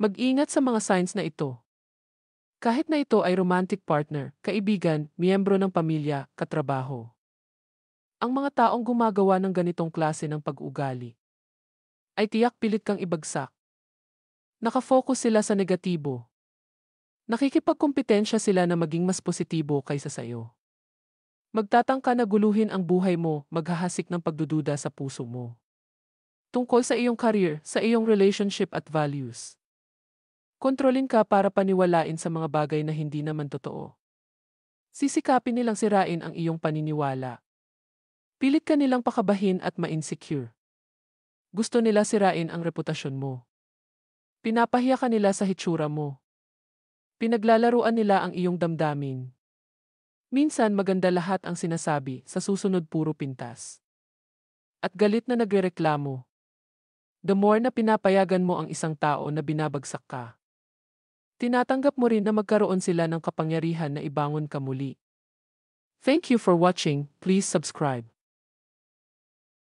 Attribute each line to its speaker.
Speaker 1: Mag-ingat sa mga signs na ito. Kahit na ito ay romantic partner, kaibigan, miyembro ng pamilya, katrabaho. Ang mga taong gumagawa ng ganitong klase ng pag-ugali ay tiyak pilit kang ibagsak. Nakafocus sila sa negatibo. Nakikipagkompetensya sila na maging mas positibo kaysa sa iyo. Magtatangka na guluhin ang buhay mo, maghahasik ng pagdududa sa puso mo. Tungkol sa iyong career, sa iyong relationship at values. Kontrolin ka para paniwalain sa mga bagay na hindi naman totoo. Sisikapin nilang sirain ang iyong paniniwala. Pilit ka nilang pakabahin at ma-insecure. Gusto nila sirain ang reputasyon mo. Pinapahiya ka nila sa hitsura mo. Pinaglalaruan nila ang iyong damdamin. Minsan maganda lahat ang sinasabi, sa susunod puro pintas. At galit na nagrereklamo. The more na pinapayagan mo ang isang tao na binabagsak ka, tinatanggap mo rin na magkaroon sila ng kapangyarihan na ibangon ka muli. Thank you for watching. Please subscribe.